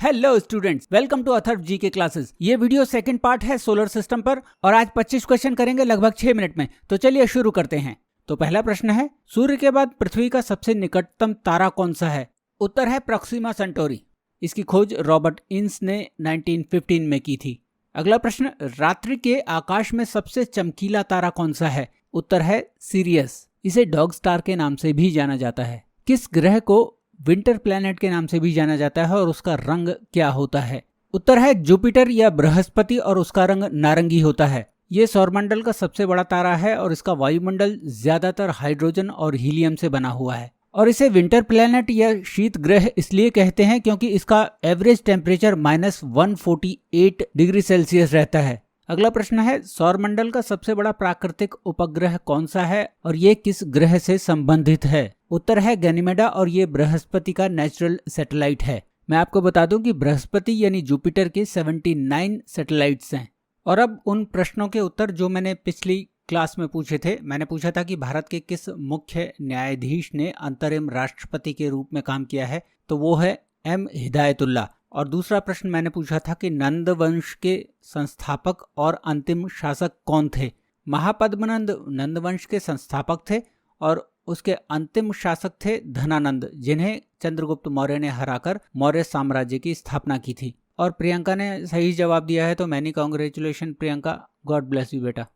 Hello students, welcome to Atharva ji के classes. ये video second part है सोलर सिस्टम पर और आज 25 क्वेश्चन करेंगे लगभग 6 मिनट में। तो चलिए शुरू करते हैं। तो पहला प्रश्न है, सूर्य के बाद पृथ्वी का सबसे निकटतम तारा कौन सा है? उत्तर है प्रोक्सिमा सेंटोरी। इसकी खोज रॉबर्ट इन्स ने 1915 में की थी। अगला प्रश्न, रात्रि के आकाश में सबसे चमकीला तारा कौन सा है? उत्तर है सीरियस। इसे डॉग स्टार के नाम से भी जाना जाता है। किस ग्रह को विंटर प्लैनेट के नाम से भी जाना जाता है और उसका रंग क्या होता है? उत्तर है जुपिटर या बृहस्पति और उसका रंग नारंगी होता है। ये सौरमंडल का सबसे बड़ा तारा है और इसका वायुमंडल ज्यादातर हाइड्रोजन और हीलियम से बना हुआ है। और इसे विंटर प्लैनेट या शीत ग्रह इसलिए कहते हैं क्योंकि इसका एवरेज टेम्परेचर -148 डिग्री सेल्सियस रहता है। अगला प्रश्न है, सौरमंडल का सबसे बड़ा प्राकृतिक उपग्रह कौन सा है और ये किस ग्रह से संबंधित है? उत्तर है गैनीमेडा और ये बृहस्पति का नेचुरल सैटेलाइट है। मैं आपको बता दूं कि बृहस्पति यानी जुपिटर के 79 सैटेलाइट्स हैं। और अब उन प्रश्नों के उत्तर जो मैंने पिछली क्लास में पूछे थे। मैंने पूछा था कि भारत के किस मुख्य न्यायाधीश ने अंतरिम राष्ट्रपति के रूप में काम किया है, तो वो है एम हिदायतुल्ला। और दूसरा प्रश्न मैंने पूछा था कि नंद वंश के संस्थापक और अंतिम शासक कौन थे? महापद्मनंद नंद वंश के संस्थापक थे और उसके अंतिम शासक थे धनानंद, जिन्हें चंद्रगुप्त मौर्य ने हराकर मौर्य साम्राज्य की स्थापना की थी। और प्रियंका ने सही जवाब दिया है, तो many congratulation Priyanka, God bless you बेटा।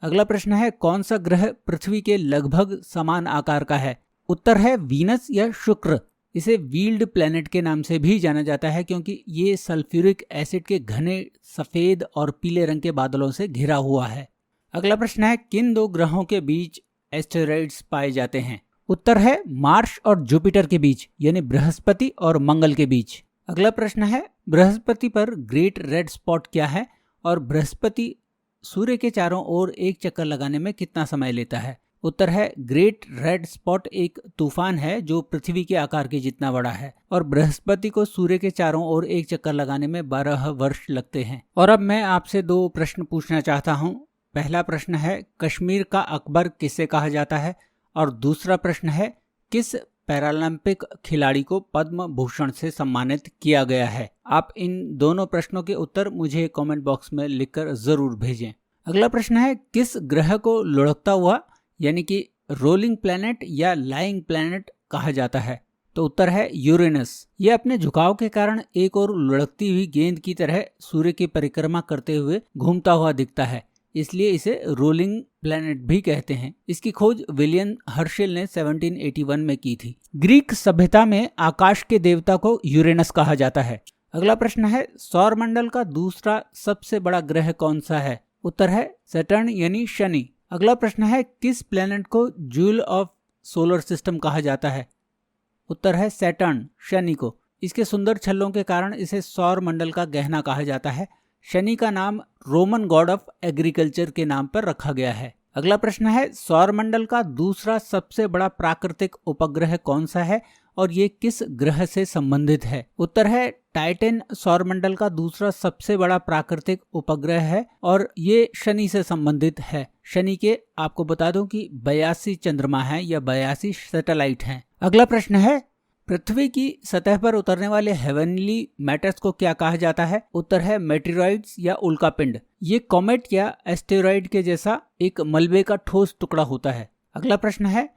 अगला प्रश्न है, कौन सा ग्रह पृथ्वी के लगभग समान आकार का है? उत्तर है वीनस या शुक्र। इसे व्हील्ड प्लैनेट के नाम से भी जाना जाता है क्योंकि ये सल्फ्यूरिक एसिड के घने सफेद और पीले रंग के बादलों से घिरा हुआ है। अगला प्रश्न है, किन दो ग्रहों के बीच एस्टेरॉइड्स पाए जाते हैं? उत्तर है मार्स और जुपिटर के बीच, यानी बृहस्पति और मंगल के बीच। अगला प्रश्न है, बृहस्पति पर ग्रेट रेड स्पॉट क्या है और बृहस्पति सूर्य के चारों ओर एक चक्कर लगाने में कितना समय लेता है? उत्तर है ग्रेट रेड स्पॉट एक तूफान है जो पृथ्वी के आकार के जितना बड़ा है और बृहस्पति को सूर्य के चारों ओर एक चक्कर लगाने में 12 वर्ष लगते हैं। और अब मैं आपसे दो प्रश्न पूछना चाहता हूं। पहला प्रश्न है, कश्मीर का अकबर किसे कहा जाता है? और दूसरा प्रश्न है, किस पैरालंपिक खिलाड़ी को पद्म भूषण से सम्मानित किया गया है? आप इन दोनों प्रश्नों के उत्तर मुझे कमेंट बॉक्स में लिखकर जरूर भेजें। अगला प्रश्न है, किस ग्रह को लुढ़कता हुआ यानी कि रोलिंग प्लैनेट या लाइंग प्लैनेट कहा जाता है? तो उत्तर है यूरेनस। यह अपने झुकाव के कारण एक और लुढ़कती हुई गेंद की तरह सूर्य की परिक्रमा करते हुए घूमता हुआ दिखता है, इसलिए इसे रोलिंग प्लैनेट भी कहते हैं। इसकी खोज विलियम हर्शेल ने 1781 में की थी। ग्रीक सभ्यता में आकाश के देवता को यूरेनस कहा जाता है। अगला प्रश्न है, सौरमंडल का दूसरा सबसे बड़ा ग्रह कौन सा है? उत्तर है सैटर्न यानी शनि। अगला प्रश्न है, किस प्लैनेट को ज्यूल ऑफ सोलर सिस्टम कहा जाता है? उत्तर है सैटर्न, शनि को। इसके सुंदर छल्लों के कारण इसे सौर मंडल का गहना कहा जाता है। शनि का नाम रोमन गॉड ऑफ एग्रीकल्चर के नाम पर रखा गया है। अगला प्रश्न है, सौरमंडल का दूसरा सबसे बड़ा प्राकृतिक उपग्रह कौन सा है और ये किस ग्रह से संबंधित है? उत्तर है टाइटन सौरमंडल का दूसरा सबसे बड़ा प्राकृतिक उपग्रह है और ये शनि से संबंधित है। शनि के आपको बता दूं कि 82 चंद्रमा हैं या 82 सैटेलाइट हैं। अगला प्रश्न है, पृथ्वी की सतह पर उतरने वाले हेवनली मैटर्स को क्या कहा जाता है? उत्तर है मेटेरॉइड्स या उल्कापिंड। ये कॉमेट या एस्टेरॉइड के जैसा एक मलबे का ठोस टुकड़ा होता है। अगला प्रश्न है,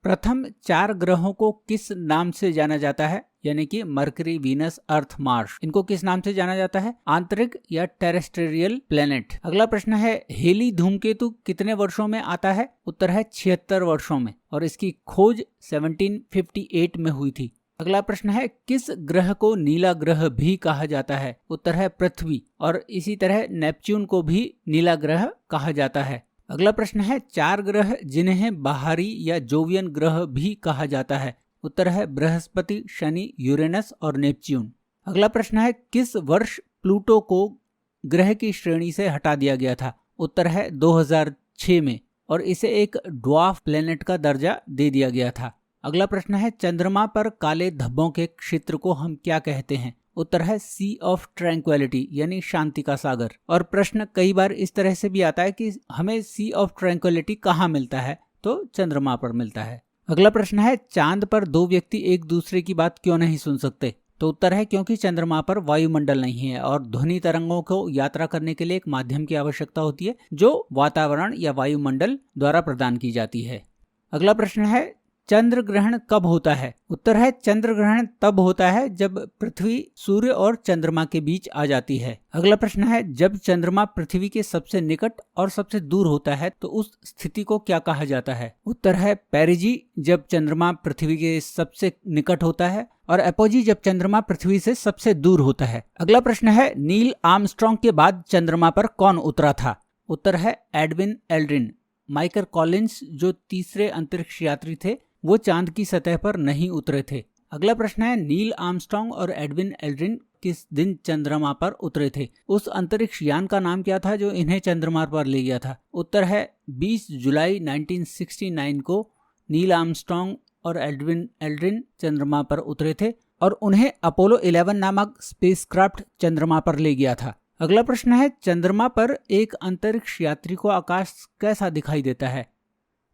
प्रथम 4 ग्रहों को किस नाम से जाना जाता है? यानी कि मरकरी, वीनस, अर्थ, मार्स। इनको किस नाम से जाना जाता है? आंतरिक या टेरेस्ट्रियल प्लैनेट। अगला प्रश्न है, हेली धूमकेतु कितने वर्षों में आता है? उत्तर है 76 वर्षों में और इसकी खोज 1758 में हुई थी। अगला प्रश्न है, किस ग्रह को नीला ग्रह भी कहा जाता है? उत्तर है पृथ्वी और इसी तरह नेपच्यून को भी नीला ग्रह कहा जाता है। अगला प्रश्न है, 4 ग्रह जिन्हें बाहरी या जोवियन ग्रह भी कहा जाता है? उत्तर है बृहस्पति, शनि, यूरेनस और नेपच्यून। अगला प्रश्न है, किस वर्ष प्लूटो को ग्रह की श्रेणी से हटा दिया गया था? उत्तर है 2006 में और इसे एक ड्वार्फ प्लैनेट का दर्जा दे दिया गया था। अगला प्रश्न है, चंद्रमा पर काले धब्बों के क्षेत्र को हम क्या कहते हैं? उत्तर है सी ऑफ ट्रैंक्विलिटी यानी शांति का सागर। और प्रश्न कई बार इस तरह से भी आता है कि हमें सी ऑफ ट्रैंक्विलिटी कहाँ मिलता है? तो चंद्रमा पर मिलता है। अगला प्रश्न है, चांद पर 2 व्यक्ति एक दूसरे की बात क्यों नहीं सुन सकते? तो उत्तर है क्योंकि चंद्रमा पर वायुमंडल नहीं है और ध्वनि तरंगों को यात्रा करने के लिए एक माध्यम की आवश्यकता होती है जो वातावरण या वायुमंडल द्वारा प्रदान की जाती है। अगला प्रश्न है चंद्र ग्रहण कब होता है? उत्तर है चंद्र ग्रहण तब होता है जब पृथ्वी सूर्य और चंद्रमा के बीच आ जाती है। अगला प्रश्न है जब चंद्रमा पृथ्वी के सबसे निकट और सबसे दूर होता है तो उस स्थिति को क्या कहा जाता है? उत्तर है पेरिजी जब चंद्रमा पृथ्वी के सबसे निकट होता है और एपोजी जब चंद्रमा पृथ्वी से सबसे दूर होता है। अगला प्रश्न है नील आर्मस्ट्रांग के बाद चंद्रमा पर कौन उतरा था? उत्तर है एडविन एल्ड्रिन। माइकल कॉलिंस जो तीसरे अंतरिक्ष यात्री थे वो चांद की सतह पर नहीं उतरे थे। अगला प्रश्न है नील आर्मस्ट्रांग और एडविन एल्ड्रिन किस दिन चंद्रमा पर उतरे थे? उस अंतरिक्ष यान का नाम क्या था जो इन्हें चंद्रमा पर ले गया था? उत्तर है 20 जुलाई 1969 को नील आर्मस्ट्रांग और एडविन एल्ड्रिन चंद्रमा पर उतरे थे और उन्हें अपोलो 11 नामक स्पेसक्राफ्ट चंद्रमा पर ले गया था। अगला प्रश्न है चंद्रमा पर एक अंतरिक्ष यात्री को आकाश कैसा दिखाई देता है?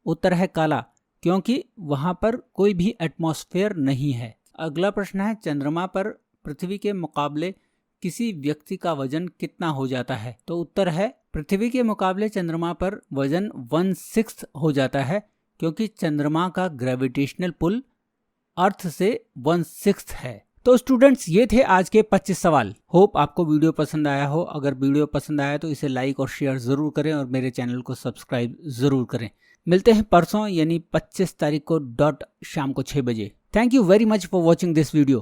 उत्तर है काला क्योंकि वहां पर कोई भी एटमॉस्फेयर नहीं है। अगला प्रश्न है चंद्रमा पर पृथ्वी के मुकाबले किसी व्यक्ति का वजन कितना हो जाता है? तो उत्तर है पृथ्वी के मुकाबले चंद्रमा पर वजन 1/6 हो जाता है क्योंकि चंद्रमा का ग्रेविटेशनल पुल अर्थ से 1/6 है। तो स्टूडेंट्स ये थे आज के 25 सवाल। होप आपको वीडियो पसंद आया हो। अगर वीडियो पसंद आया तो इसे लाइक और शेयर जरूर करें और मेरे चैनल को सब्सक्राइब जरूर करें। मिलते हैं परसों यानी 25 तारीख को शाम को 6 बजे। Thank you very much for watching this video.